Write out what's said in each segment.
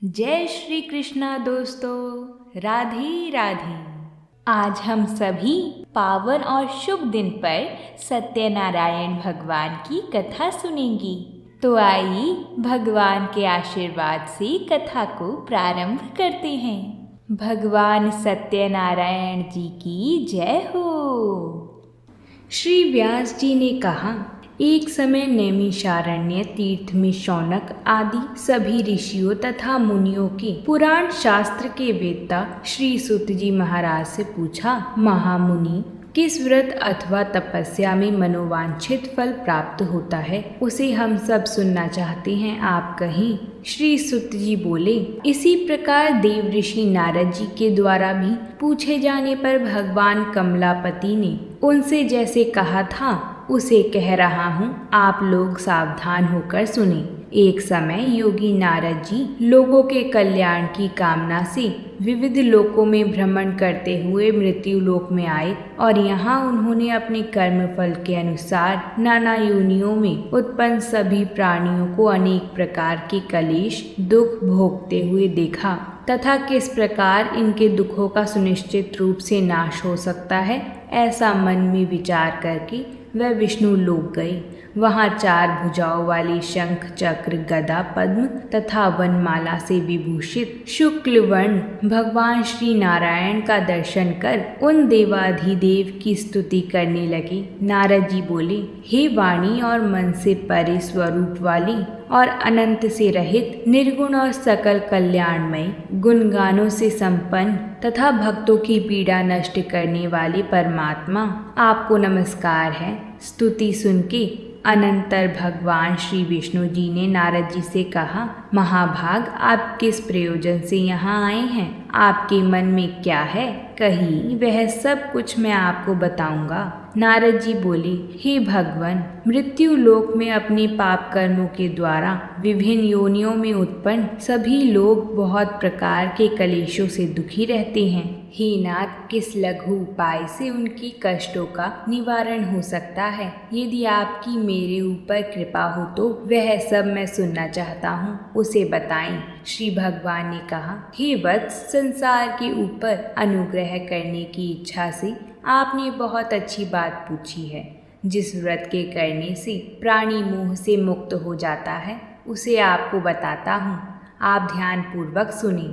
जय श्री कृष्णा दोस्तों, राधे राधे। आज हम सभी पावन और शुभ दिन पर सत्यनारायण भगवान की कथा सुनेंगे। तो आइए भगवान के आशीर्वाद से कथा को प्रारंभ करते हैं। भगवान सत्यनारायण जी की जय हो। श्री व्यास जी ने कहा, एक समय नैमिषारण्य तीर्थ में शौनक आदि सभी ऋषियों तथा मुनियों के पुराण शास्त्र के वेत्ता श्री सूत जी महाराज से पूछा, महामुनि, किस व्रत अथवा तपस्या में मनोवांछित फल प्राप्त होता है, उसे हम सब सुनना चाहते हैं, आप कहें। श्री सूत जी बोले, इसी प्रकार देव ऋषि नारद जी के द्वारा भी पूछे जाने पर भगवान कमलापति ने उनसे जैसे कहा था उसे कह रहा हूँ, आप लोग सावधान होकर सुने। एक समय योगी नारद जी लोगों के कल्याण की कामना से विविध लोकों में भ्रमण करते हुए मृत्यु लोक में आए और यहाँ उन्होंने अपने कर्म फल के अनुसार नाना योनियों में उत्पन्न सभी प्राणियों को अनेक प्रकार के कलेश दुख भोगते हुए देखा तथा किस प्रकार इनके दुखों का सुनिश्चित रूप से नाश हो सकता है, ऐसा मन में विचार करके वह विष्णु लोक गए। वहाँ 4 भुजाओं वाली शंख चक्र गदा पद्म तथा वनमाला से विभूषित शुक्ल वर्ण भगवान श्री नारायण का दर्शन कर उन देवाधिदेव की स्तुति करने लगे। नारद जी बोले, हे वाणी और मन से परे स्वरूप वाली और अनंत से रहित निर्गुण और सकल कल्याणमय गुणगानों से संपन्न तथा भक्तों की पीड़ा नष्ट करने वाले परमात्मा, आपको नमस्कार है। स्तुति सुन के अनंतर भगवान श्री विष्णु जी ने नारद जी से कहा, महाभाग, आप किस प्रयोजन से यहाँ आए हैं? आपके मन में क्या है? कही, वह सब कुछ मैं आपको बताऊंगा। नारद जी बोले, हे भगवान, मृत्यु लोक में अपने पाप कर्मों के द्वारा विभिन्न योनियों में उत्पन्न सभी लोग बहुत प्रकार के कलेशों से दुखी रहते हैं। हे नाथ, किस लघु उपाय से उनकी कष्टों का निवारण हो सकता है? यदि आपकी मेरे ऊपर कृपा हो तो वह सब मैं सुनना चाहता हूँ, उसे बताएं। श्री भगवान ने कहा, हे वत्स, संसार के ऊपर अनुग्रह करने की इच्छा से आपने बहुत अच्छी बात पूछी है। जिस व्रत के करने से प्राणी मोह से मुक्त हो जाता है उसे आपको बताता हूँ, आप ध्यान पूर्वक सुने।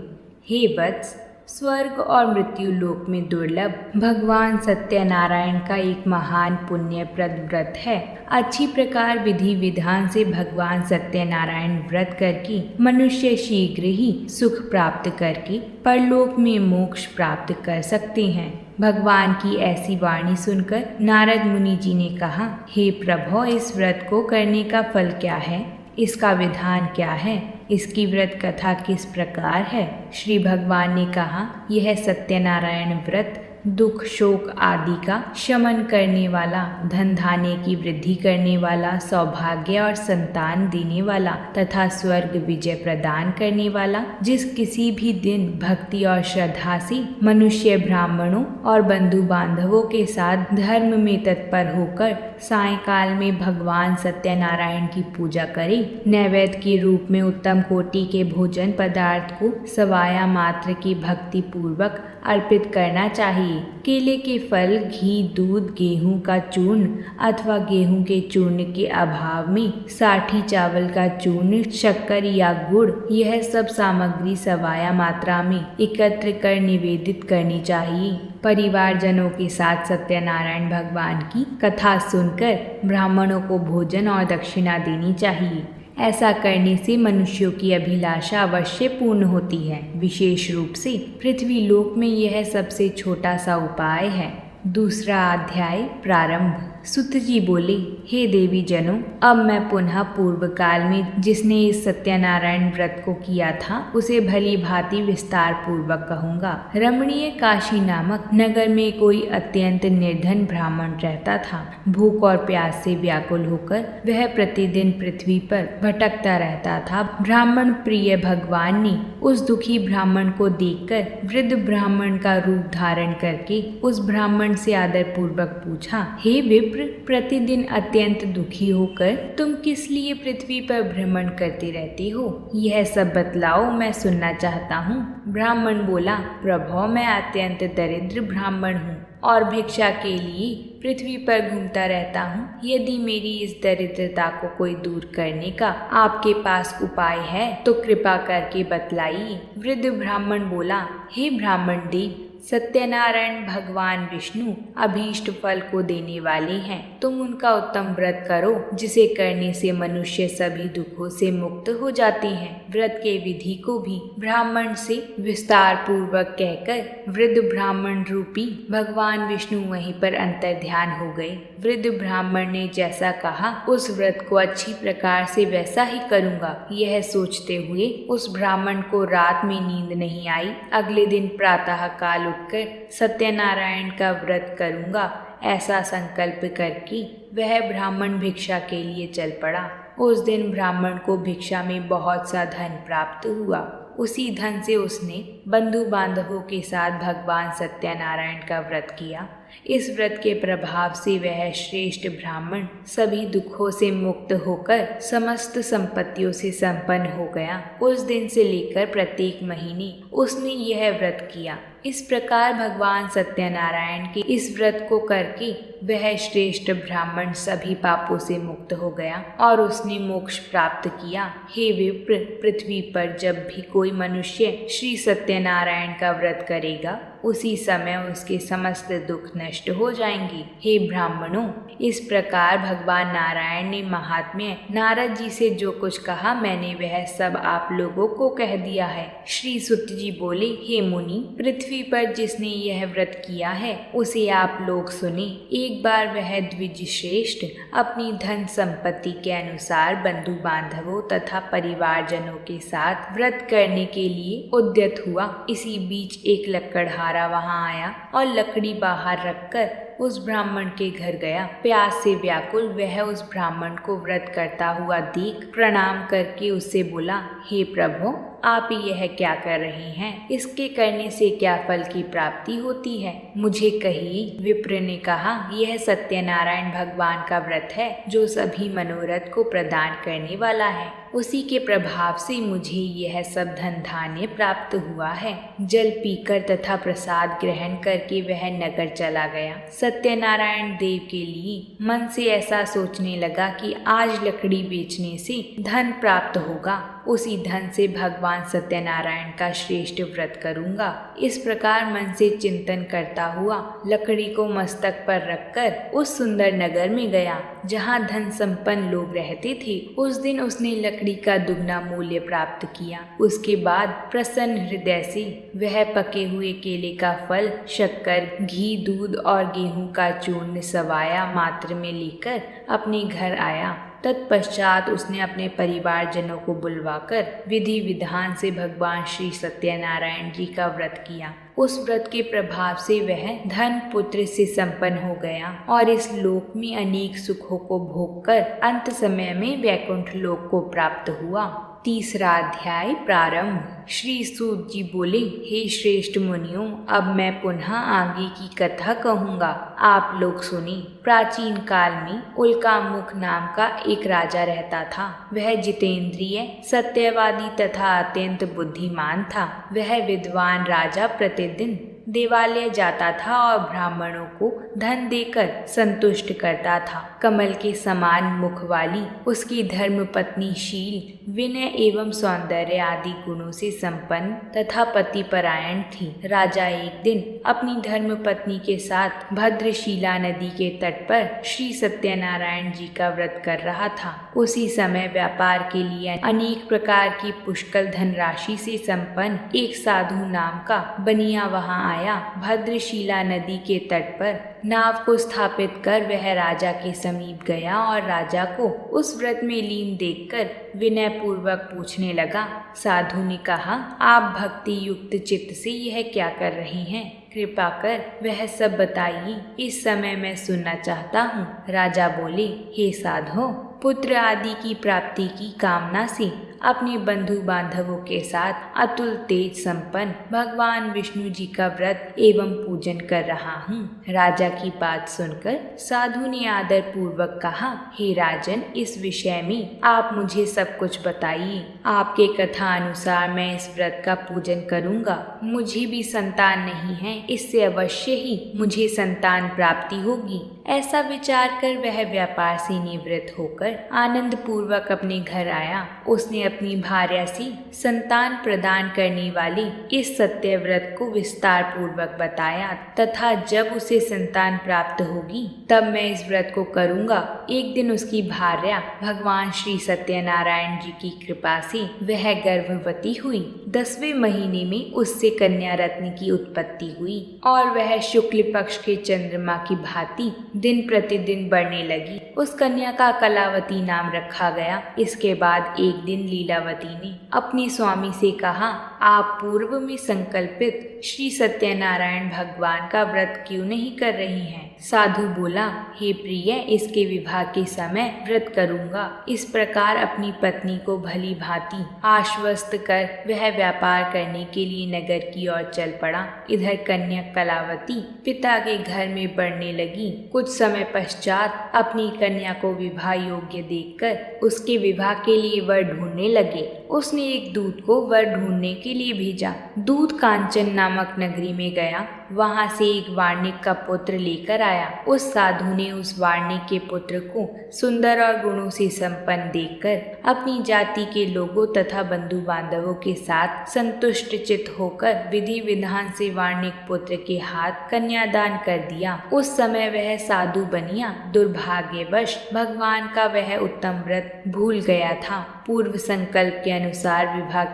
हे वत्स, स्वर्ग और मृत्यु लोक में दुर्लभ भगवान सत्यनारायण का एक महान पुण्यप्रद व्रत है। अच्छी प्रकार विधि विधान से भगवान सत्यनारायण व्रत करके मनुष्य शीघ्र ही सुख प्राप्त करके परलोक में मोक्ष प्राप्त कर सकते हैं। भगवान की ऐसी वाणी सुनकर नारद मुनि जी ने कहा, हे प्रभो, इस व्रत को करने का फल क्या है? इसका विधान क्या है? इसकी व्रत कथा किस प्रकार है? श्री भगवान ने कहा, यह सत्यनारायण व्रत दुख शोक आदि का शमन करने वाला, धन धान्य की वृद्धि करने वाला, सौभाग्य और संतान देने वाला तथा स्वर्ग विजय प्रदान करने वाला, जिस किसी भी दिन भक्ति और श्रद्धा से मनुष्य ब्राह्मणों और बंधु बांधवों के साथ धर्म में तत्पर होकर सायंकाल में भगवान सत्यनारायण की पूजा करे, नैवेद्य के रूप में उत्तम कोटि के भोजन पदार्थ को सवाया मात्र की भक्ति पूर्वक अर्पित करना चाहिए। केले के फल, घी, दूध, गेहूं का चूर्ण अथवा गेहूं के चूर्ण के अभाव में साठी चावल का चूर्ण, शक्कर या गुड़, यह सब सामग्री सवाया मात्रा में एकत्र कर निवेदित करनी चाहिए। परिवारजनों के साथ सत्यनारायण भगवान की कथा सुनकर ब्राह्मणों को भोजन और दक्षिणा देनी चाहिए। ऐसा करने से मनुष्यों की अभिलाषा अवश्य पूर्ण होती है। विशेष रूप से पृथ्वी लोक में यह सबसे छोटा सा उपाय है। दूसरा अध्याय प्रारंभ। सुत जी बोले, हे देवी जनों, अब मैं पुनः पूर्व काल में जिसने इस सत्यनारायण व्रत को किया था उसे भली भांति विस्तार पूर्वक कहूँगा। रमणीय काशी नामक नगर में कोई अत्यंत निर्धन ब्राह्मण रहता था। भूख और प्यास से व्याकुल होकर वह प्रतिदिन पृथ्वी पर भटकता रहता था। ब्राह्मण प्रिय भगवान ने उस दुखी ब्राह्मण को देखकर वृद्ध ब्राह्मण का रूप धारण करके उस ब्राह्मण से आदर पूर्वक पूछा, हे विप्र, विप्र, प्रतिदिन अत्यंत दुखी होकर तुम किस लिए पृथ्वी पर भ्रमण करते रहते हो? यह सब बतलाओ, मैं सुनना चाहता हूँ। ब्राह्मण बोला, प्रभो, मैं अत्यंत दरिद्र ब्राह्मण हूँ और भिक्षा के लिए पृथ्वी पर घूमता रहता हूँ। यदि मेरी इस दरिद्रता को कोई दूर करने का आपके पास उपाय है तो कृपा करके बतलाइए। वृद्ध ब्राह्मण बोला, हे ब्राह्मण देव, सत्यनारायण भगवान विष्णु अभीष्ट फल को देने वाले हैं। तुम उनका उत्तम व्रत करो, जिसे करने से मनुष्य सभी दुखों से मुक्त हो जाते हैं। व्रत के विधि को भी ब्राह्मण से विस्तार पूर्वक कहकर वृद्ध ब्राह्मण रूपी भगवान विष्णु वहीं पर अंतर ध्यान हो गए। वृद्ध ब्राह्मण ने जैसा कहा, उस व्रत को अच्छी प्रकार से वैसा ही करूँगा। यह सोचते हुए उस ब्राह्मण को रात में नींद नहीं आई। अगले दिन प्रातः काल उठकर सत्यनारायण का व्रत करूँगा, ऐसा संकल्प करके वह ब्राह्मण भिक्षा के लिए चल पड़ा। उस दिन ब्राह्मण को भिक्षा में बहुत सा धन प्राप्त हुआ। उसी धन से उसने बंधु बांधवों के साथ भगवान सत्यनारायण का व्रत किया। इस व्रत के प्रभाव से वह श्रेष्ठ ब्राह्मण सभी दुखों से मुक्त होकर समस्त संपत्तियों से संपन्न हो गया। उस दिन से लेकर प्रत्येक महीने उसने यह व्रत किया। इस प्रकार भगवान सत्यनारायण के इस व्रत को करके वह श्रेष्ठ ब्राह्मण सभी पापों से मुक्त हो गया और उसने मोक्ष प्राप्त किया। हे विप्र, पृथ्वी पर जब भी कोई मनुष्य श्री सत्यनारायण का व्रत करेगा, उसी समय उसके समस्त दुख नष्ट हो जाएंगे। हे ब्राह्मणों, इस प्रकार भगवान नारायण ने महात्म्य नारद जी से जो कुछ कहा, मैंने वह सब आप लोगों को कह दिया है। श्री सुत जी बोले, हे मुनि, पृथ्वी पर जिसने यह व्रत किया है उसे आप लोग सुने। एक बार वह द्विज श्रेष्ठ अपनी धन संपत्ति के अनुसार बंधु बांधवों तथा परिवारजनों के साथ व्रत करने के लिए उद्यत हुआ। इसी बीच एक लकड़हारा वहां आया और लकड़ी बाहर रखकर उस ब्राह्मण के घर गया। प्यास से व्याकुल वह उस ब्राह्मण को व्रत करता हुआ देख प्रणाम करके उससे बोला, हे प्रभु, आप यह क्या कर रहे हैं? इसके करने से क्या फल की प्राप्ति होती है? मुझे कहिए। विप्र ने कहा, यह सत्यनारायण भगवान का व्रत है जो सभी मनोरथ को प्रदान करने वाला है। उसी के प्रभाव से मुझे यह सब धन धान्य प्राप्त हुआ है। जल पीकर तथा प्रसाद ग्रहण करके वह नगर चला गया। सत्यनारायण देव के लिए मन से ऐसा सोचने लगा कि आज लकड़ी बेचने से धन प्राप्त होगा। उसी धन से भगवान सत्यनारायण का श्रेष्ठ व्रत करूंगा। इस प्रकार मन से चिंतन करता हुआ लकड़ी को मस्तक पर रखकर उस सुंदर नगर में गया जहाँ धन संपन्न लोग रहते थे। उस दिन उसने लकड़ी का दुगना मूल्य प्राप्त किया। उसके बाद प्रसन्न हृदय से वह पके हुए केले का फल, शक्कर, घी, दूध और गेहूं का चूर्ण सवाया मात्र में लेकर अपने घर आया। तत्पश्चात उसने अपने परिवारजनों को बुलवाकर विधि विधान से भगवान श्री सत्यनारायण जी का व्रत किया। उस व्रत के प्रभाव से वह धन पुत्र से संपन्न हो गया और इस लोक में अनेक सुखों को भोगकर अंत समय में वैकुंठ लोक को प्राप्त हुआ। तीसरा अध्याय प्रारंभ। श्री सूत जी बोले, हे श्रेष्ठ मुनियों, अब मैं पुनः आगे की कथा कहूँगा, आप लोग सुने। प्राचीन काल में उल्कामुख नाम का एक राजा रहता था। वह जितेंद्रिय, सत्यवादी तथा अत्यंत बुद्धिमान था। वह विद्वान राजा प्रतिदिन देवालय जाता था और ब्राह्मणों को धन देकर संतुष्ट करता था। कमल के समान मुख वाली उसकी धर्म पत्नी शील, विनय एवं सौंदर्य आदि गुणों से संपन्न तथा पतिपरायण थी। राजा एक दिन अपनी धर्म पत्नी के साथ भद्रशिला नदी के तट पर श्री सत्यनारायण जी का व्रत कर रहा था। उसी समय व्यापार के लिए अनेक प्रकार की पुष्कल धनराशि से संपन्न एक साधु नाम का बनिया वहां आया। भद्रशिला नदी के तट पर नाव को स्थापित कर वह राजा के समीप गया और राजा को उस व्रत में लीन देखकर विनय पूर्वक पूछने लगा। साधु ने कहा, आप भक्ति युक्त चित्त से यह क्या कर रहे हैं? कृपा कर वह सब बताइए, इस समय मैं सुनना चाहता हूँ। राजा बोले, हे साधो, पुत्र आदि की प्राप्ति की कामना से अपने बंधु बांधवों के साथ अतुल तेज संपन्न भगवान विष्णु जी का व्रत एवं पूजन कर रहा हूँ। राजा की बात सुनकर साधु ने आदर पूर्वक कहा, हे राजन, इस विषय में आप मुझे सब कुछ बताइए। आपके कथा अनुसार मैं इस व्रत का पूजन करूँगा। मुझे भी संतान नहीं है, इससे अवश्य ही मुझे संतान प्राप्ति होगी। ऐसा विचार कर वह व्यापार से निवृत्त होकर आनंद पूर्वक अपने घर आया। उसने अपनी भार्या से संतान प्रदान करने वाले इस सत्य व्रत को विस्तार पूर्वक बताया तथा जब उसे संतान प्राप्त होगी तब मैं इस व्रत को करूँगा। एक दिन उसकी भार्या भगवान श्री सत्यनारायण जी की कृपा से वह गर्भवती हुई। 10वें महीने में उससे कन्या रत्न की उत्पत्ति हुई और वह शुक्ल पक्ष के चंद्रमा की भांति दिन प्रतिदिन बढ़ने लगी। उस कन्या का कलावती नाम रखा गया। इसके बाद एक दिन लीलावती ने अपने स्वामी से कहा, आप पूर्व में संकल्पित श्री सत्यनारायण भगवान का व्रत क्यों नहीं कर रही हैं? साधु बोला, हे प्रिय, इसके विवाह के समय व्रत करूंगा। इस प्रकार अपनी पत्नी को भली भांति आश्वस्त कर वह व्यापार करने के लिए नगर की ओर चल पड़ा। इधर कन्या कलावती पिता के घर में बढ़ने लगी। कुछ समय पश्चात अपनी कन्या को विवाह योग्य देखकर उसके विवाह के लिए वर ढूंढने लगे। उसने एक दूत को वर ढूंढने के लिए भेजा। दूत कांचन नामक नगरी में गया। वहां से एक वार्णिक का पुत्र लेकर आया। उस साधु ने उस वार्णिक के पुत्र को सुंदर और गुणों से संपन्न देखकर अपनी जाति के लोगों तथा बंधु बांधवों के साथ संतुष्ट चित्त होकर विधि विधान से वार्णिक पुत्र के हाथ कन्यादान कर दिया। उस समय वह साधु बनिया दुर्भाग्यवश भगवान का वह उत्तम व्रत भूल गया था। पूर्व संकल्प के अनुसार विवाह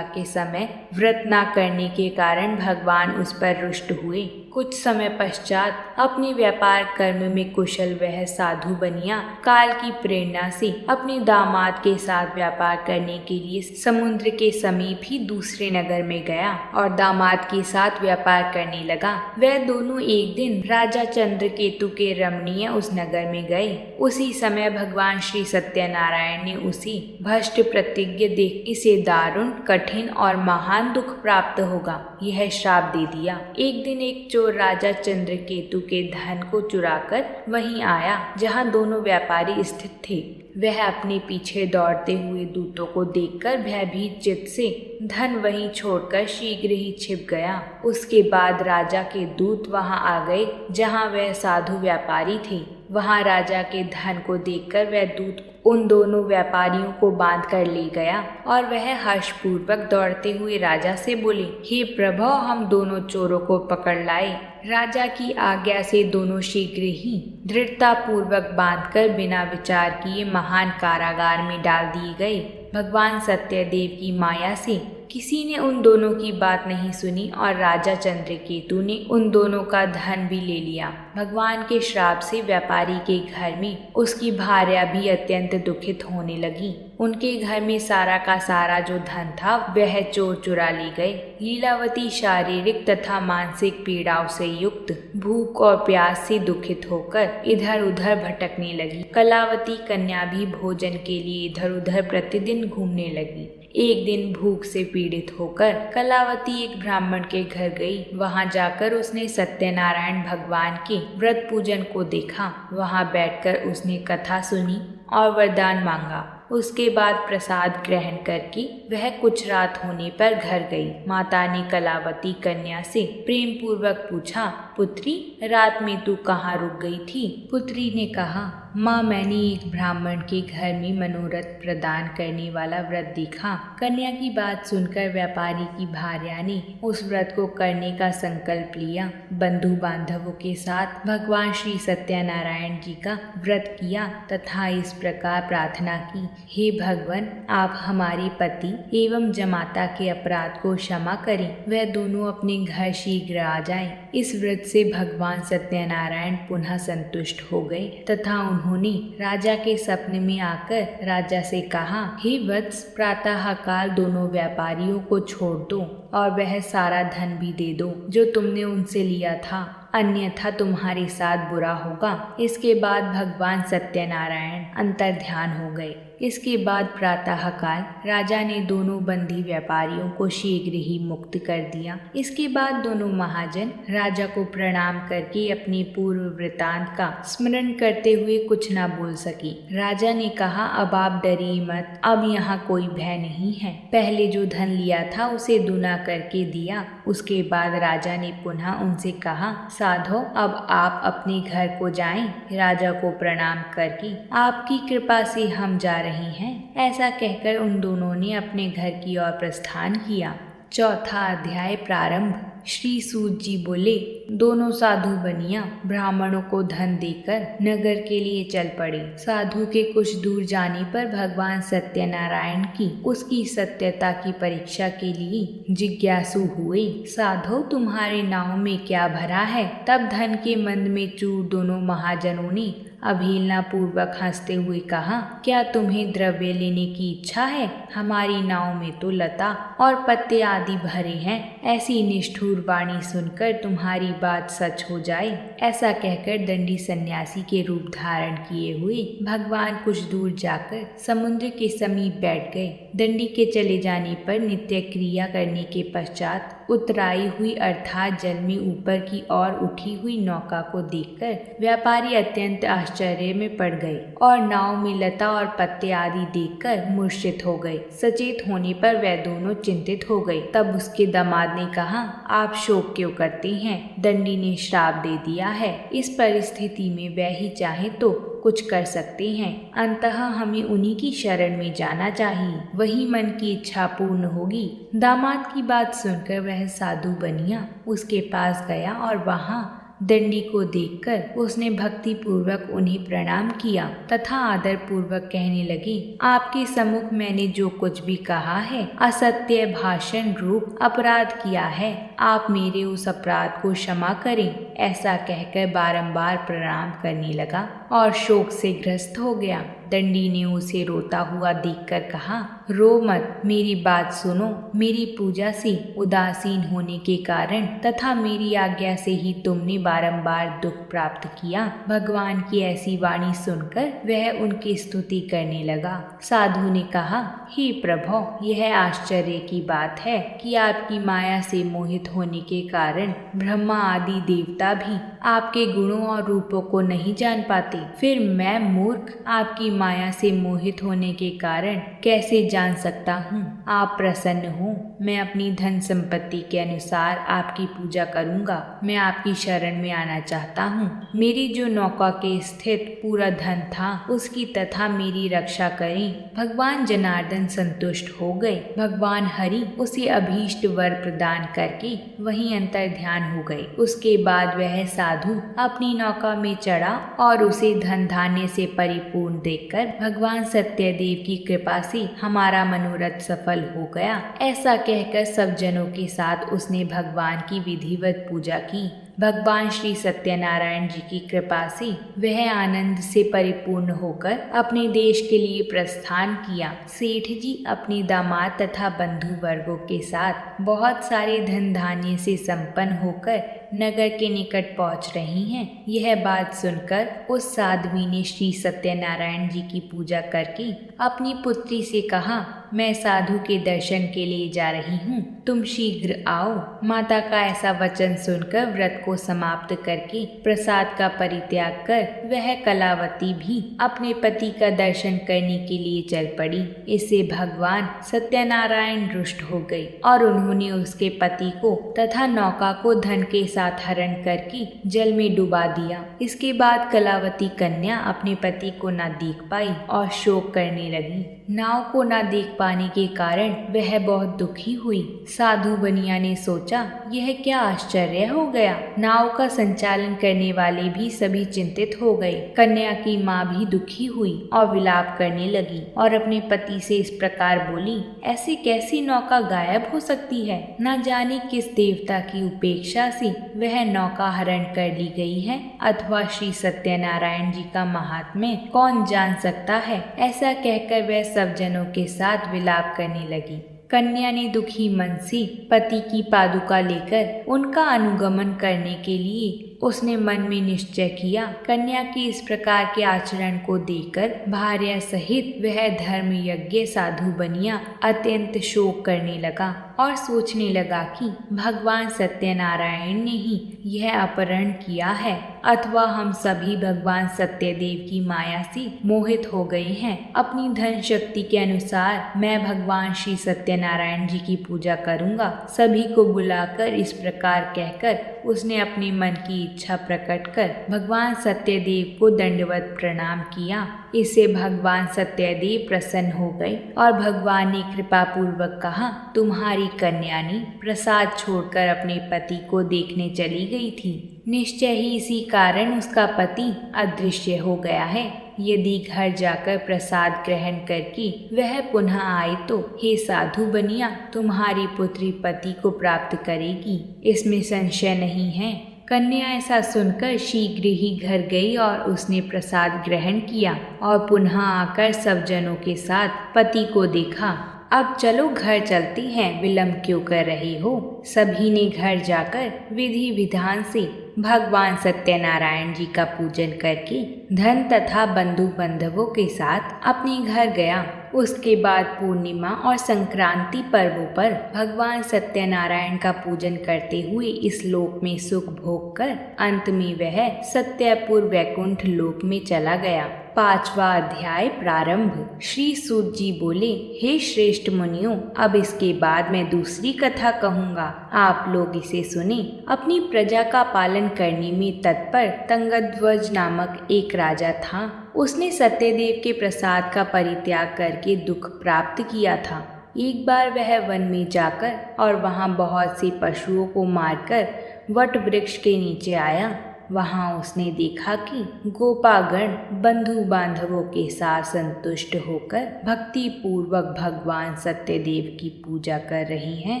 के समय व्रत न करने के कारण भगवान उस पर रुष्ट हुए। कुछ समय पश्चात अपने व्यापार कर्म में कुशल वह साधु बनिया काल की प्रेरणा से अपने दामाद के साथ व्यापार करने के लिए समुद्र के समीप ही दूसरे नगर में गया और दामाद के साथ व्यापार करने लगा। वह दोनों एक दिन राजा चंद्रकेतु के रमणीय उस नगर में गए। उसी समय भगवान श्री सत्यनारायण ने उसी भ्रष्ट प्रतिज्ञ देख इसे दारुण, कठिन और महान दुख प्राप्त होगा यह श्राप दे दिया। एक दिन एक चोर राजा चंद्रकेतु के धन को चुराकर वहीं आया जहां दोनों व्यापारी स्थित थे। वह अपने पीछे दौड़ते हुए दूतों को देखकर भयभीत चित्त से धन वहीं छोड़कर शीघ्र ही छिप गया। उसके बाद राजा के दूत वहां आ गए जहां वह साधु व्यापारी थे। वहां राजा के धन को देखकर वह दूत उन दोनों व्यापारियों को बांध कर ले गया और वह हर्षपूर्वक दौड़ते हुए राजा से बोले, हे प्रभु, हम दोनों चोरों को पकड़ लाए। राजा की आज्ञा से दोनों शीघ्र ही दृढ़ता पूर्वक बांधकर बिना विचार किए महान कारागार में डाल दिए गए। भगवान सत्यदेव की माया से किसी ने उन दोनों की बात नहीं सुनी और राजा चंद्रकेतु ने उन दोनों का धन भी ले लिया। भगवान के श्राप से व्यापारी के घर में उसकी भार्या भी अत्यंत दुखित होने लगी। उनके घर में सारा का सारा जो धन था वह चोर चुरा ले गए। लीलावती शारीरिक तथा मानसिक पीड़ाओं से युक्त भूख और प्यास से दुखित होकर इधर उधर भटकने लगी। कलावती कन्या भी भोजन के लिए इधर उधर प्रतिदिन घूमने लगी। एक दिन भूख से पीड़ित होकर कलावती एक ब्राह्मण के घर गई। वहां जाकर उसने सत्यनारायण भगवान के व्रत पूजन को देखा। वहां बैठकर उसने कथा सुनी और वरदान मांगा। उसके बाद प्रसाद ग्रहण करके वह कुछ रात होने पर घर गई। माता ने कलावती कन्या से प्रेम पूर्वक पूछा, पुत्री, रात में तू कहाँ रुक गई थी? पुत्री ने कहा, माँ, मैंने एक ब्राह्मण के घर में मनोरथ प्रदान करने वाला व्रत देखा। कन्या की बात सुनकर व्यापारी की भार्या ने उस व्रत को करने का संकल्प लिया। बंधु बांधवों के साथ भगवान श्री सत्यनारायण जी का व्रत किया तथा इस प्रकार प्रार्थना की, हे भगवान, आप हमारे पति एवं जमाता के अपराध को क्षमा करें। वह दोनों अपने घर शीघ्र आ जाएं। इस व्रत से भगवान सत्यनारायण पुनः संतुष्ट हो गए तथा उन्होंने राजा के सपने में आकर राजा से कहा, हे वत्स, प्रातः काल दोनों व्यापारियों को छोड़ दो और वह सारा धन भी दे दो जो तुमने उनसे लिया था, अन्यथा तुम्हारे साथ बुरा होगा। इसके बाद भगवान सत्यनारायण अंतर्ध्यान हो गए। इसके बाद प्रातःकाल राजा ने दोनों बंदी व्यापारियों को शीघ्र ही मुक्त कर दिया। इसके बाद दोनों महाजन राजा को प्रणाम करके अपने पूर्व वृतांत का स्मरण करते हुए कुछ न बोल सके। राजा ने कहा, अब आप डरिए मत, अब यहाँ कोई भय नहीं है। पहले जो धन लिया था उसे दुना करके दिया। उसके बाद राजा ने पुनः उनसे कहा, साधो अब आप अपने घर को जाएं। राजा को प्रणाम करके आपकी कृपा से हम जा रहे हैं। ऐसा कहकर उन दोनों ने अपने घर की ओर प्रस्थान किया। चौथा अध्याय प्रारंभ। श्री सूत जी बोले, दोनों साधु बनिया ब्राह्मणों को धन देकर नगर के लिए चल पड़े। साधु के कुछ दूर जाने पर भगवान सत्यनारायण की उसकी सत्यता की परीक्षा के लिए जिज्ञासु हुए। साधो, तुम्हारे नाव में क्या भरा है? तब धन के मंद में चूर दोनों महाजनों ने अवहेलना पूर्वक हंसते हुए कहा, क्या तुम्हें द्रव्य लेने की इच्छा है? हमारी नाव में तो लता और पत्ते आदि भरे हैं। ऐसी निष्ठुर वाणी सुनकर तुम्हारी बात सच हो जाए। ऐसा कहकर दंडी सन्यासी के रूप धारण किए हुए भगवान कुछ दूर जाकर समुद्र के समीप बैठ गए। दंडी के चले जाने पर नित्य क्रिया करने के पश्चात उतराई हुई अर्थात जल में ऊपर की ओर उठी हुई नौका को देखकर व्यापारी अत्यंत आश्चर्य में पड़ गए और नाव में लता और पत्ते आदि देखकर मूर्छित हो गए। सचेत होने पर वे दोनों चिंतित हो गए। तब उसके दामाद ने कहा, आप शोक क्यों करते हैं? दंडी ने श्राप दे दिया है। इस परिस्थिति में वह ही चाहे तो कुछ कर सकते हैं। अंततः हमें उन्हीं की शरण में जाना चाहिए, वही मन की इच्छा पूर्ण होगी। दामाद की बात सुनकर वह साधु बनिया उसके पास गया और वहां दंडी को देखकर उसने भक्ति पूर्वक उन्हें प्रणाम किया तथा आदर पूर्वक कहने लगी, आपके सम्मुख मैंने जो कुछ भी कहा है असत्य भाषण रूप अपराध किया है। आप मेरे उस अपराध को क्षमा करें। ऐसा कहकर बारंबार प्रणाम करने लगा और शोक से ग्रस्त हो गया। दंडी ने उसे रोता हुआ देखकर कहा, रो मत, मेरी बात सुनो। मेरी पूजा से उदासीन होने के कारण तथा मेरी आज्ञा से ही तुमने बारंबार दुख प्राप्त किया। भगवान की ऐसी वाणी सुनकर वह उनकी स्तुति करने लगा। साधु ने कहा, हे प्रभो, यह आश्चर्य की बात है कि आपकी माया से मोहित होने के कारण ब्रह्मा आदि देवता भी आपके गुणों और रूपों को नहीं जान पाते। फिर मैं मूर्ख आपकी माया से मोहित होने के कारण कैसे जान सकता हूँ? आप प्रसन्न हो, मैं अपनी धन संपत्ति के अनुसार आपकी पूजा करूँगा। मैं आपकी शरण में आना चाहता हूँ। मेरी जो नौका के स्थित पूरा धन था उसकी तथा मेरी रक्षा करें। भगवान जनार्दन संतुष्ट हो गए। भगवान हरि उसे अभीष्ट वर प्रदान करके वहीं अंतर ध्यान हो गए। उसके बाद वह साधु अपनी नौका में चढ़ा और उसे धन धान्य से परिपूर्ण देखकर भगवान सत्यदेव की कृपा से हमारा मनोरथ सफल हो गया। ऐसा कहकर सब जनों के साथ उसने भगवान की विधिवत पूजा की। भगवान श्री सत्यनारायण जी की कृपा से वह आनंद से परिपूर्ण होकर अपने देश के लिए प्रस्थान किया। सेठ जी अपने दामाद तथा बंधु वर्गों के साथ बहुत सारे धन धान्य से संपन्न होकर नगर के निकट पहुंच रही हैं। यह बात सुनकर उस साध्वी ने श्री सत्यनारायण जी की पूजा करके अपनी पुत्री से कहा, मैं साधु के दर्शन के लिए जा रही हूँ, तुम शीघ्र आओ। माता का ऐसा वचन सुनकर व्रत को समाप्त करके प्रसाद का परित्याग कर वह कलावती भी अपने पति का दर्शन करने के लिए चल पड़ी। इससे भगवान सत्यनारायण रुष्ट हो गए और उन्होंने उसके पति को तथा नौका को धन के साथ हरण करके जल में डुबा दिया। इसके बाद कलावती कन्या अपने पति को न देख पाई और शोक करने लगी। नाव को न देख पाने के कारण वह बहुत दुखी हुई। साधु बनिया ने सोचा, यह क्या आश्चर्य हो गया। नाव का संचालन करने वाले भी सभी चिंतित हो गए। कन्या की माँ भी दुखी हुई और विलाप करने लगी और अपने पति से इस प्रकार बोली, ऐसी कैसी नौका गायब हो सकती है? न जाने किस देवता की उपेक्षा से वह नौका हरण कर ली गई है, अथवा श्री सत्यनारायण जी का महात्म्य कौन जान सकता है। ऐसा कहकर वह सब जनों के साथ विलाप करने लगी। कन्या ने दुखी मन से पति की पादुका लेकर उनका अनुगमन करने के लिए उसने मन में निश्चय किया। कन्या के इस प्रकार के आचरण को देखकर भार्या सहित वह धर्म यज्ञ साधु बनिया अत्यंत शोक करने लगा और सोचने लगा कि भगवान सत्यनारायण ने ही यह अपहरण किया है, अथवा हम सभी भगवान सत्यदेव की माया से मोहित हो गए हैं। अपनी धन शक्ति के अनुसार मैं भगवान श्री सत्यनारायण जी की पूजा करूंगा। सभी को बुलाकर इस प्रकार कहकर उसने अपने मन की इच्छा प्रकट कर भगवान सत्यदेव को दंडवत प्रणाम किया। इससे भगवान सत्यदेव प्रसन्न हो गए और भगवान ने कृपा पूर्वक कहा, तुम्हारी कन्या ने प्रसाद छोड़कर अपने पति को देखने चली गई थी। निश्चय ही इसी कारण उसका पति अदृश्य हो गया है। यदि घर जाकर प्रसाद ग्रहण करके वह पुनः आए तो हे साधु बनिया, तुम्हारी पुत्री पति को प्राप्त करेगी, इसमें संशय नहीं है। कन्या ऐसा सुनकर शीघ्र ही घर गई और उसने प्रसाद ग्रहण किया और पुनः आकर सब जनों के साथ पति को देखा। अब चलो घर चलती हैं, विलंब क्यों कर रही हो। सभी ने घर जाकर विधि विधान से भगवान सत्यनारायण जी का पूजन करके धन तथा बंधु बांधवों के साथ अपने घर गया। उसके बाद पूर्णिमा और संक्रांति पर्वों पर भगवान सत्यनारायण का पूजन करते हुए इस लोक में सुख भोग कर अंत में वह सत्यपुर वैकुंठ लोक में चला गया। 5वां अध्याय प्रारंभ। श्री सूत जी बोले, हे श्रेष्ठ मुनियों, अब इसके बाद मैं दूसरी कथा कहूँगा, आप लोग इसे सुने। अपनी प्रजा का पालन करने में तत्पर तंगध्वज नामक एक राजा था। उसने सत्यदेव के प्रसाद का परित्याग करके दुख प्राप्त किया था। एक बार वह वन में जाकर और वहाँ बहुत से पशुओं को मारकर वट वृक्ष के नीचे आया। वहाँ उसने देखा कि गोपागण बंधु बांधवों के साथ संतुष्ट होकर भक्ति पूर्वक भगवान सत्यदेव की पूजा कर रही हैं।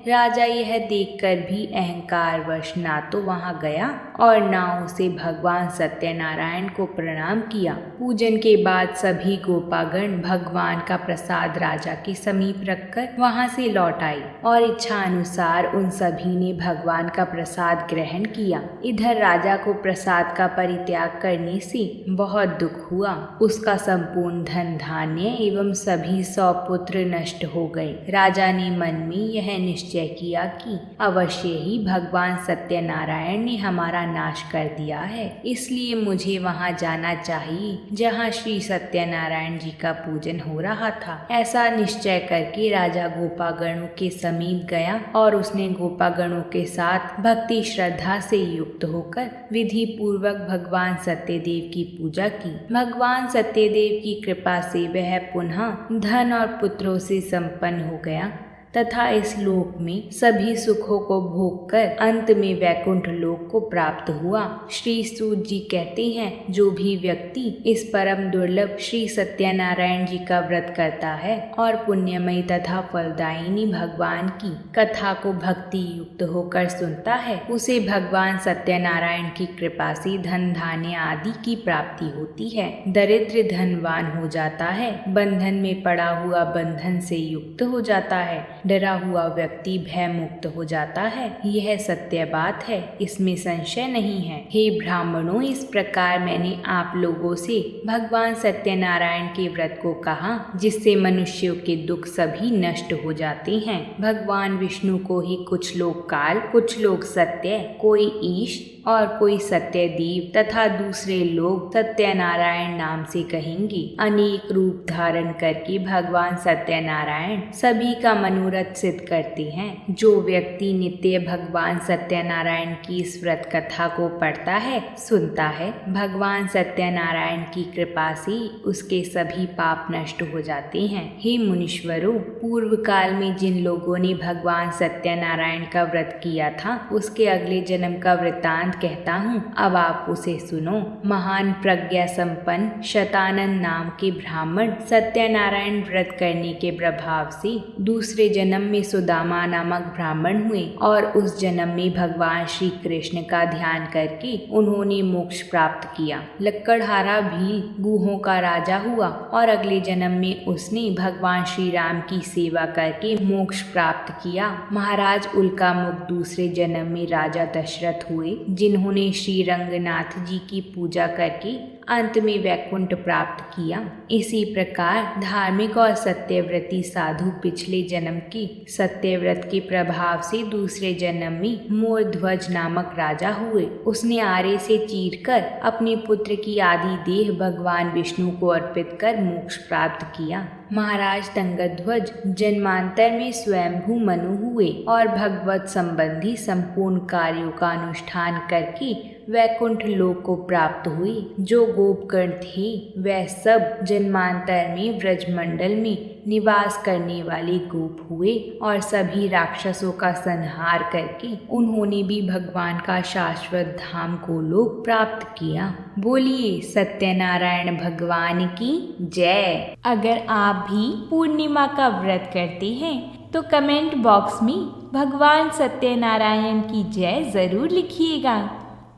राजा यह देखकर भी अहंकारवश ना तो वहाँ गया और ना उसे भगवान सत्यनारायण को प्रणाम किया। पूजन के बाद सभी गोपागण भगवान का प्रसाद राजा के समीप रखकर वहाँ से लौट आई और इच्छा अनुसार उन सभी ने भगवान का प्रसाद ग्रहण किया। इधर राजा को प्रसाद का परित्याग करने से बहुत दुख हुआ। उसका संपूर्ण धन धान्य एवं सभी 100 पुत्र नष्ट हो गए। राजा ने मन में यह निश्चय किया कि अवश्य ही भगवान सत्यनारायण ने हमारा नाश कर दिया है, इसलिए मुझे वहां जाना चाहिए जहां श्री सत्यनारायण जी का पूजन हो रहा था। ऐसा निश्चय करके राजा गोपागणों के समीप गया और उसने गोपागणों के साथ भक्ति श्रद्धा से युक्त होकर विधि पूर्वक भगवान सत्यदेव की पूजा की। भगवान सत्यदेव की कृपा से वह पुनः धन और पुत्रों से संपन्न हो गया तथा इस लोक में सभी सुखों को भोग कर अंत में वैकुंठ लोक को प्राप्त हुआ। श्री सूत जी कहते हैं, जो भी व्यक्ति इस परम दुर्लभ श्री सत्यनारायण जी का व्रत करता है और पुण्यमयी तथा फलदायिनी भगवान की कथा को भक्ति युक्त होकर सुनता है, उसे भगवान सत्यनारायण की कृपा से धन धान्य आदि की प्राप्ति होती है। दरिद्र धनवान हो जाता है, बंधन में पड़ा हुआ बंधन से युक्त हो जाता है, डरा हुआ व्यक्ति भय मुक्त हो जाता है। यह सत्य बात है, इसमें संशय नहीं है। हे ब्राह्मणों, इस प्रकार मैंने आप लोगों से भगवान सत्यनारायण के व्रत को कहा, जिससे मनुष्यों के दुख सभी नष्ट हो जाते हैं। भगवान विष्णु को ही कुछ लोग काल, कुछ लोग सत्य, कोई ईश और कोई सत्यदेव तथा दूसरे लोग सत्यनारायण नाम से कहेंगे। अनेक रूप धारण करके भगवान सत्यनारायण सभी का मनोरथ सिद्ध करते हैं। जो व्यक्ति नित्य भगवान सत्यनारायण की इस व्रत कथा को पढ़ता है, सुनता है, भगवान सत्यनारायण की कृपा से उसके सभी पाप नष्ट हो जाते हैं। हे मुनीश्वरों, पूर्व काल में जिन लोगों ने भगवान सत्यनारायण का व्रत किया था, उसके अगले जन्म का वृतांत कहता हूँ, अब आप उसे सुनो। महान प्रज्ञा संपन्न शतानन नाम के ब्राह्मण सत्यनारायण व्रत करने के प्रभाव से दूसरे जन्म में सुदामा नामक ब्राह्मण हुए और उस जन्म में भगवान श्री कृष्ण का ध्यान करके उन्होंने मोक्ष प्राप्त किया। लक्कड़हारा भील गुहों का राजा हुआ और अगले जन्म में उसने भगवान श्री राम की सेवा करके मोक्ष प्राप्त किया। महाराज उल्कामुख दूसरे जन्म में राजा दशरथ हुए, जिन्होंने श्री रंगनाथ जी की पूजा करके अंत में वैकुंठ प्राप्त किया। इसी प्रकार धार्मिक और सत्यव्रती साधु पिछले जन्म के सत्यव्रत के प्रभाव से दूसरे जन्म में मोरध्वज नामक राजा हुए। उसने आरे से चीरकर अपने पुत्र की आदि देह भगवान विष्णु को अर्पित कर मोक्ष प्राप्त किया। महाराज तंगध्वज जन्मांतर में स्वयंभू मनु हुए और भगवत संबंधी संपूर्ण कार्यों का अनुष्ठान करके वैकुंठ लोक को प्राप्त हुए। जो गोपगण थे वह सब जन्मांतर में ब्रजमंडल में निवास करने वाले गोप हुए और सभी राक्षसों का संहार करके उन्होंने भी भगवान का शाश्वत धाम गोलोक प्राप्त किया। बोलिए सत्यनारायण भगवान की जय। अगर आप भी पूर्णिमा का व्रत करते हैं तो कमेंट बॉक्स में भगवान सत्यनारायण की जय जरूर लिखिएगा,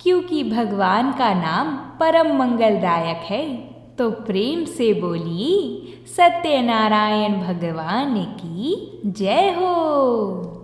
क्योंकि भगवान का नाम परम मंगलदायक है। तो प्रेम से बोलिए सत्यनारायण भगवान की जय हो।